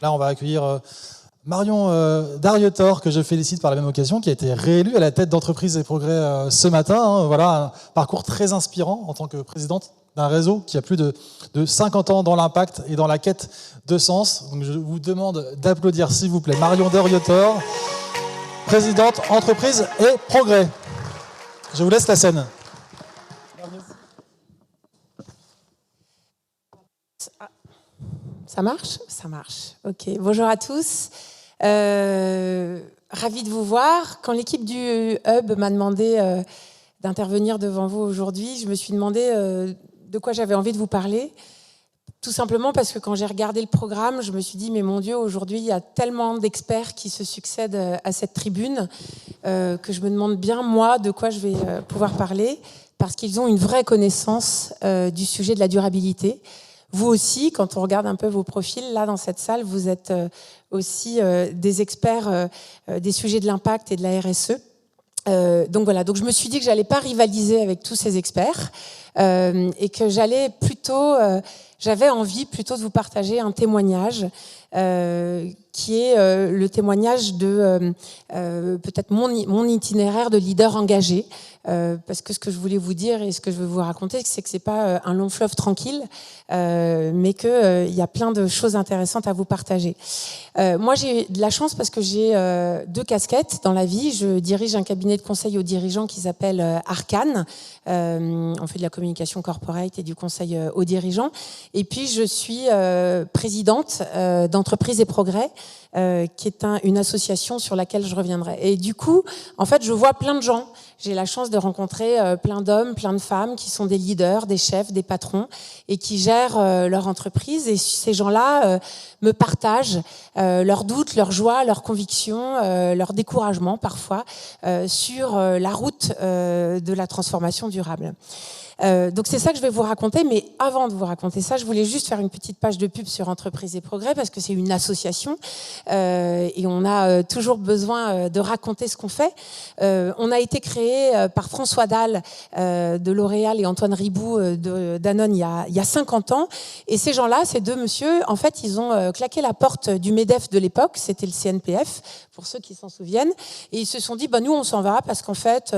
Là, on va accueillir Marion Darietor, que je félicite par la même occasion, qui a été réélue à la tête d'Entreprise et Progrès ce matin. Voilà, un parcours très inspirant en tant que présidente d'un réseau qui a plus de 50 ans dans l'impact et dans la quête de sens. Donc je vous demande d'applaudir, s'il vous plaît, Marion Darietor, présidente Entreprise et Progrès. Je vous laisse la scène. Ça marche ? Ça marche. Ok. Bonjour à tous. Ravi de vous voir. Quand l'équipe du Hub m'a demandé d'intervenir devant vous aujourd'hui, je me suis demandé de quoi j'avais envie de vous parler. Tout simplement parce que quand j'ai regardé le programme, je me suis dit, mais mon Dieu, aujourd'hui, il y a tellement d'experts qui se succèdent à cette tribune que je me demande bien, moi, de quoi je vais pouvoir parler, parce qu'ils ont une vraie connaissance du sujet de la durabilité. Vous aussi, quand on regarde un peu vos profils, là, dans cette salle, vous êtes aussi des experts des sujets de l'impact et de la RSE. Donc voilà, donc je me suis dit que j'allais pas rivaliser avec tous ces experts et que j'avais envie plutôt de vous partager un témoignage qui est le témoignage de peut-être mon itinéraire de leader engagé. Parce que ce que je voulais vous dire et ce que je veux vous raconter, c'est que c'est pas un long fleuve tranquille, mais que y a plein de choses intéressantes à vous partager. Moi, j'ai de la chance parce que j'ai 2 casquettes dans la vie. Je dirige un cabinet de conseil aux dirigeants qui s'appelle Arcane. On fait de la communication corporate et du conseil aux dirigeants. Et puis, je suis présidente d'Entreprise et Progrès, qui est une association sur laquelle je reviendrai. Et du coup, en fait, je vois plein de gens. J'ai la chance de rencontrer plein d'hommes, plein de femmes qui sont des leaders, des chefs, des patrons et qui gèrent leur entreprise. Et ces gens-là me partagent leurs doutes, leurs joies, leurs convictions, leur découragement parfois sur la route de la transformation durable. Donc c'est ça que je vais vous raconter, mais avant de vous raconter ça, je voulais juste faire une petite page de pub sur Entreprise et Progrès parce que c'est une association et on a toujours besoin de raconter ce qu'on fait. On a été créé par François Dalle de L'Oréal et Antoine Riboud de Danone il y a 50 ans, et ces gens-là, ces 2 messieurs, en fait, ils ont claqué la porte du MEDEF de l'époque, c'était le CNPF, pour ceux qui s'en souviennent, et ils se sont dit, nous on s'en va parce qu'en fait,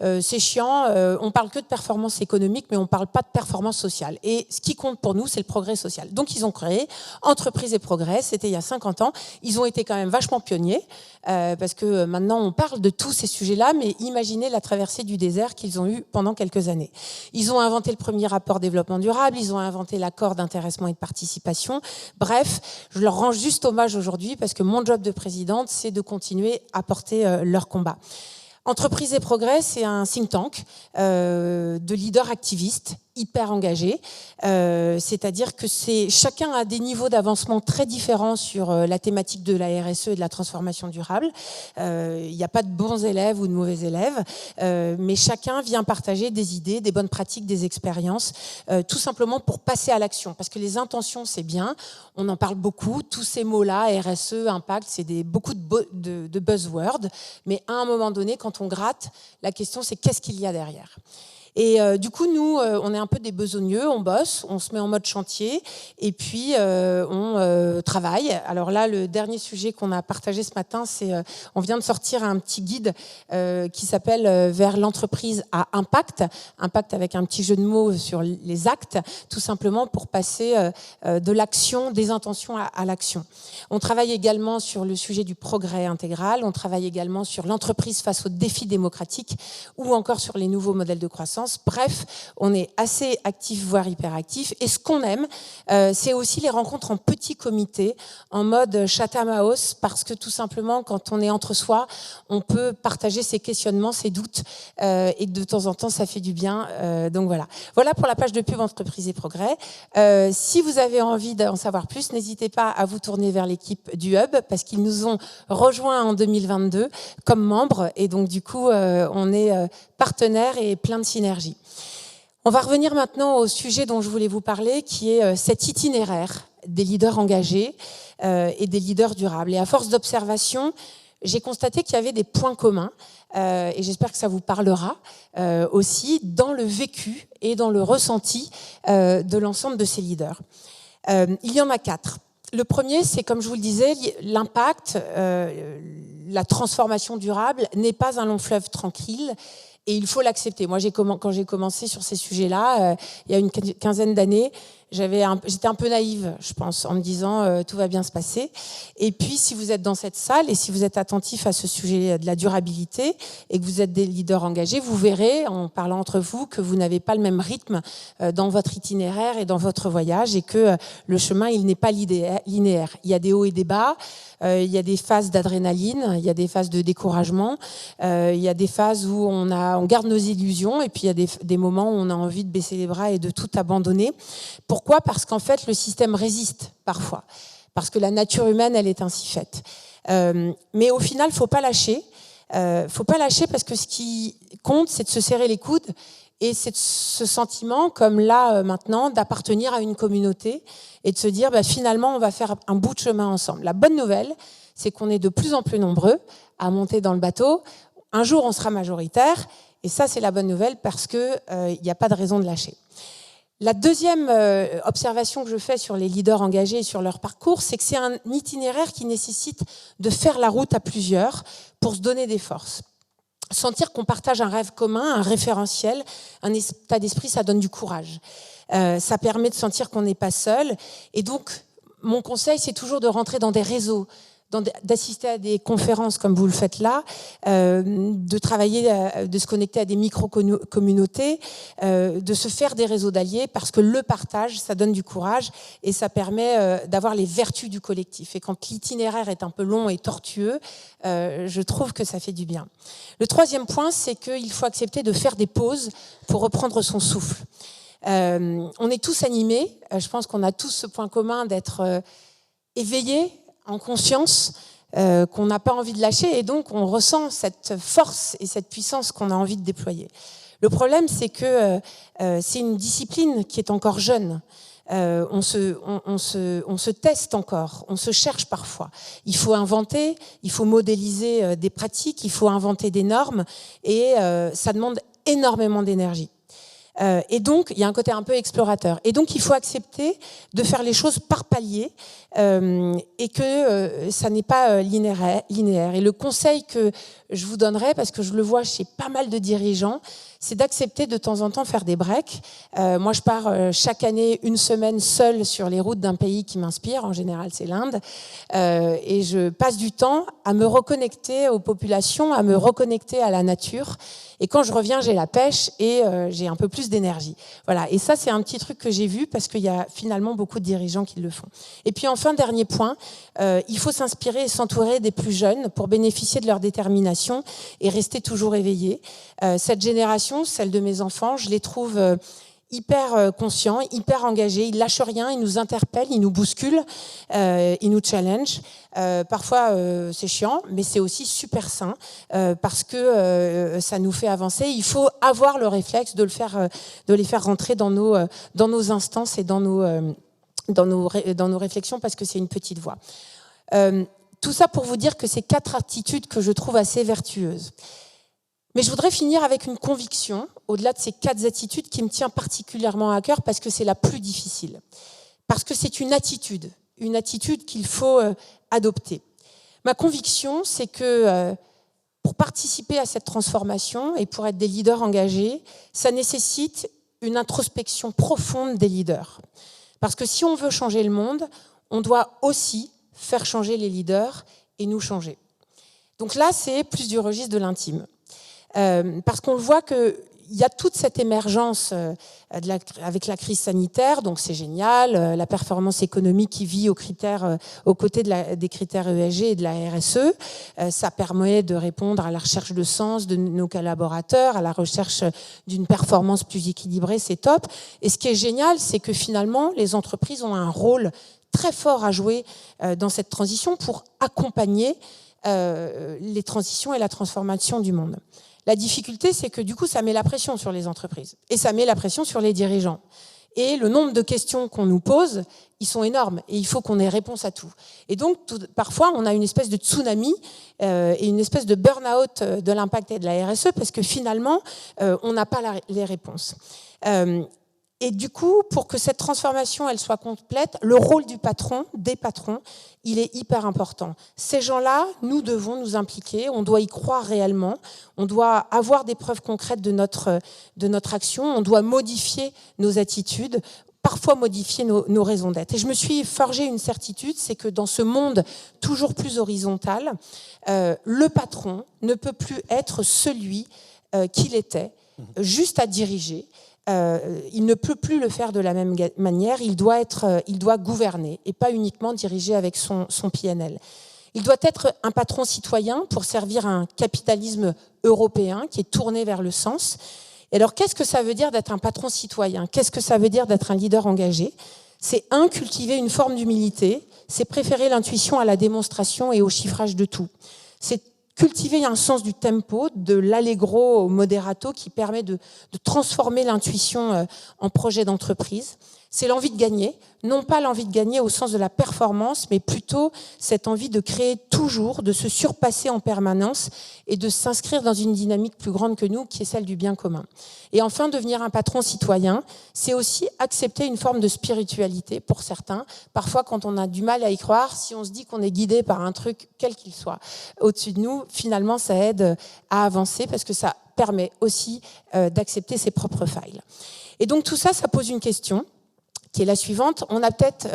c'est chiant, on parle que de performance économique, mais on ne parle pas de performance sociale. Et ce qui compte pour nous, c'est le progrès social. Donc, ils ont créé Entreprise et Progrès, c'était il y a 50 ans. Ils ont été quand même vachement pionniers, parce que maintenant, on parle de tous ces sujets-là, mais imaginez la traversée du désert qu'ils ont eue pendant quelques années. Ils ont inventé le premier rapport développement durable, ils ont inventé l'accord d'intéressement et de participation. Bref, je leur rends juste hommage aujourd'hui, parce que mon job de présidente, c'est de continuer à porter leur combat. Entreprise et Progrès, c'est un think tank de leaders activistes hyper engagés, c'est-à-dire que chacun a des niveaux d'avancement très différents sur la thématique de la RSE et de la transformation durable. Il n'y a pas de bons élèves ou de mauvais élèves, mais chacun vient partager des idées, des bonnes pratiques, des expériences, tout simplement pour passer à l'action. Parce que les intentions, c'est bien, on en parle beaucoup, tous ces mots-là, RSE, impact, c'est beaucoup de buzzwords, mais à un moment donné, quand on gratte, la question c'est qu'est-ce qu'il y a derrière ? Et du coup, nous, on est un peu des besogneux, on bosse, on se met en mode chantier et puis on travaille. Alors là, le dernier sujet qu'on a partagé ce matin, c'est on vient de sortir un petit guide qui s'appelle Vers l'entreprise à impact. Impact avec un petit jeu de mots sur les actes, tout simplement pour passer de l'action, des intentions à l'action. On travaille également sur le sujet du progrès intégral, on travaille également sur l'entreprise face aux défis démocratiques ou encore sur les nouveaux modèles de croissance. Bref, on est assez actif, voire hyperactif. Et ce qu'on aime, c'est aussi les rencontres en petit comité, en mode Chatham House, parce que tout simplement, quand on est entre soi, on peut partager ses questionnements, ses doutes, et de temps en temps, ça fait du bien. Donc voilà. Voilà pour la page de pub Entreprise et Progrès. Si vous avez envie d'en savoir plus, n'hésitez pas à vous tourner vers l'équipe du Hub, parce qu'ils nous ont rejoints en 2022 comme membres. Et donc, du coup, on est partenaires et plein de synergies. On va revenir maintenant au sujet dont je voulais vous parler, qui est cet itinéraire des leaders engagés et des leaders durables. Et à force d'observation, j'ai constaté qu'il y avait des points communs, et j'espère que ça vous parlera aussi, dans le vécu et dans le ressenti de l'ensemble de ces leaders. Il y en a 4. Le premier, c'est comme je vous le disais, l'impact, la transformation durable n'est pas un long fleuve tranquille. Et il faut l'accepter. Moi, quand j'ai commencé sur ces sujets-là, il y a une quinzaine d'années, j'étais un peu naïve, je pense, en me disant tout va bien se passer. Et puis, si vous êtes dans cette salle et si vous êtes attentif à ce sujet de la durabilité et que vous êtes des leaders engagés, vous verrez, en parlant entre vous, que vous n'avez pas le même rythme dans votre itinéraire et dans votre voyage et que le chemin, il n'est pas linéaire. Il y a des hauts et des bas. Il y a des phases d'adrénaline, il y a des phases de découragement, il y a des phases où on garde nos illusions et puis il y a des moments où on a envie de baisser les bras et de tout abandonner. Pourquoi ? Parce qu'en fait, le système résiste parfois, parce que la nature humaine, elle est ainsi faite. Mais au final, faut pas lâcher. Faut pas lâcher parce que ce qui compte, c'est de se serrer les coudes. Et c'est ce sentiment, comme là maintenant, d'appartenir à une communauté et de se dire finalement on va faire un bout de chemin ensemble. La bonne nouvelle, c'est qu'on est de plus en plus nombreux à monter dans le bateau. Un jour on sera majoritaire et ça c'est la bonne nouvelle parce que il n'y a pas de raison de lâcher. La deuxième observation que je fais sur les leaders engagés et sur leur parcours, c'est que c'est un itinéraire qui nécessite de faire la route à plusieurs pour se donner des forces. Sentir qu'on partage un rêve commun, un référentiel, un état d'esprit, ça donne du courage. Ça permet de sentir qu'on n'est pas seul. Et donc, mon conseil, c'est toujours de rentrer dans des réseaux, d'assister à des conférences comme vous le faites là, de travailler, de se connecter à des micro-communautés, de se faire des réseaux d'alliés, parce que le partage, ça donne du courage et ça permet d'avoir les vertus du collectif. Et quand l'itinéraire est un peu long et tortueux, je trouve que ça fait du bien. Le troisième point, c'est qu'il faut accepter de faire des pauses pour reprendre son souffle. On est tous animés, je pense qu'on a tous ce point commun d'être éveillés, en conscience, qu'on n'a pas envie de lâcher et donc on ressent cette force et cette puissance qu'on a envie de déployer. Le problème, c'est que c'est une discipline qui est encore jeune. On se teste encore, on se cherche parfois. Il faut inventer, il faut modéliser des pratiques, il faut inventer des normes et ça demande énormément d'énergie. Et donc, il y a un côté un peu explorateur. Et donc, il faut accepter de faire les choses par palier et que ça n'est pas linéaire. Et le conseil que je vous donnerais, parce que je le vois chez pas mal de dirigeants, c'est d'accepter de temps en temps faire des breaks. Moi, je pars chaque année une semaine seule sur les routes d'un pays qui m'inspire. En général, c'est l'Inde. Et je passe du temps à me reconnecter aux populations, à me reconnecter à la nature. Et quand je reviens, j'ai la pêche et j'ai un peu plus d'énergie. Voilà. Et ça, c'est un petit truc que j'ai vu parce qu'il y a finalement beaucoup de dirigeants qui le font. Et puis enfin, dernier point, il faut s'inspirer et s'entourer des plus jeunes pour bénéficier de leur détermination et rester toujours éveillé. Cette génération, celle de mes enfants, je les trouve hyper conscients, hyper engagés. Ils lâchent rien, ils nous interpellent, ils nous bousculent, ils nous challengent. Parfois, c'est chiant, mais c'est aussi super sain parce que ça nous fait avancer. Il faut avoir le réflexe de les faire rentrer dans nos instances et dans nos réflexions parce que c'est une petite voix. Tout ça pour vous dire que c'est 4 attitudes que je trouve assez vertueuses. Mais je voudrais finir avec une conviction, au-delà de ces 4 attitudes, qui me tient particulièrement à cœur parce que c'est la plus difficile. Parce que c'est une attitude qu'il faut adopter. Ma conviction, c'est que pour participer à cette transformation et pour être des leaders engagés, ça nécessite une introspection profonde des leaders. Parce que si on veut changer le monde, on doit aussi faire changer les leaders et nous changer. Donc là, c'est plus du registre de l'intime. Parce qu'on le voit qu'il y a toute cette émergence avec la crise sanitaire, donc c'est génial, la performance économique qui vit aux côtés des critères ESG et de la RSE, ça permet de répondre à la recherche de sens de nos collaborateurs, à la recherche d'une performance plus équilibrée, c'est top. Et ce qui est génial, c'est que finalement, les entreprises ont un rôle très fort à jouer dans cette transition pour accompagner les transitions et la transformation du monde. La difficulté, c'est que du coup, ça met la pression sur les entreprises et ça met la pression sur les dirigeants. Et le nombre de questions qu'on nous pose, ils sont énormes et il faut qu'on ait réponse à tout. Et donc, parfois, on a une espèce de tsunami et une espèce de burn-out de l'impact et de la RSE parce que finalement, on n'a pas les réponses. Et du coup, pour que cette transformation elle soit complète, le rôle du patron, des patrons, il est hyper important. Ces gens-là, nous devons nous impliquer, on doit y croire réellement, on doit avoir des preuves concrètes de notre action, on doit modifier nos attitudes, parfois modifier nos raisons d'être. Et je me suis forgé une certitude, c'est que dans ce monde toujours plus horizontal, le patron ne peut plus être celui qu'il était, juste à diriger. Il ne peut plus le faire de la même manière, il doit gouverner et pas uniquement diriger avec son PNL. Il doit être un patron citoyen pour servir un capitalisme européen qui est tourné vers le sens. Et alors, qu'est-ce que ça veut dire d'être un patron citoyen? Qu'est-ce que ça veut dire d'être un leader engagé? C'est cultiver une forme d'humilité, c'est préférer l'intuition à la démonstration et au chiffrage de tout. C'est cultiver un sens du tempo, de l'allegro au moderato qui permet de transformer l'intuition en projet d'entreprise. C'est l'envie de gagner, non pas l'envie de gagner au sens de la performance, mais plutôt cette envie de créer toujours, de se surpasser en permanence et de s'inscrire dans une dynamique plus grande que nous, qui est celle du bien commun. Et enfin, devenir un patron citoyen, c'est aussi accepter une forme de spiritualité pour certains. Parfois, quand on a du mal à y croire, si on se dit qu'on est guidé par un truc, quel qu'il soit, au-dessus de nous, finalement, ça aide à avancer parce que ça permet aussi d'accepter ses propres failles. Et donc tout ça, ça pose une question qui est la suivante. On a peut-être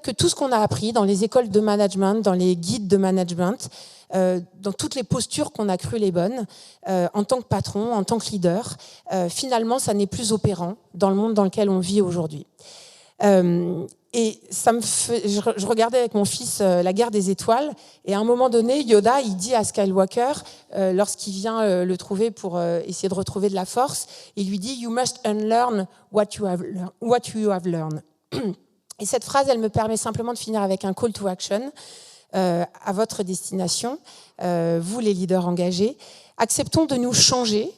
que tout ce qu'on a appris dans les écoles de management, dans les guides de management, dans toutes les postures qu'on a crues les bonnes, en tant que patron, en tant que leader, finalement, ça n'est plus opérant dans le monde dans lequel on vit aujourd'hui. Et je regardais avec mon fils La Guerre des Étoiles, et à un moment donné, Yoda, il dit à Skywalker, lorsqu'il vient le trouver pour essayer de retrouver de la force, il lui dit « You must unlearn what you have learned ». Et cette phrase, elle me permet simplement de finir avec un call to action à votre destination, vous les leaders engagés. Acceptons de nous changer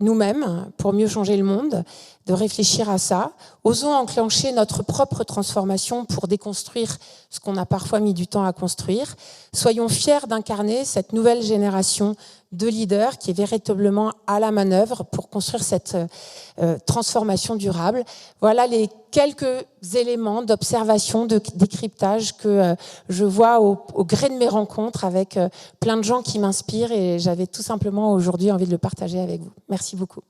nous-mêmes pour mieux changer le monde, de réfléchir à ça. Osons enclencher notre propre transformation pour déconstruire ce qu'on a parfois mis du temps à construire. Soyons fiers d'incarner cette nouvelle génération de leaders qui est véritablement à la manœuvre pour construire cette transformation durable. Voilà les quelques éléments d'observation, de décryptage que je vois au gré de mes rencontres avec plein de gens qui m'inspirent, et j'avais tout simplement aujourd'hui envie de le partager avec vous. Merci beaucoup.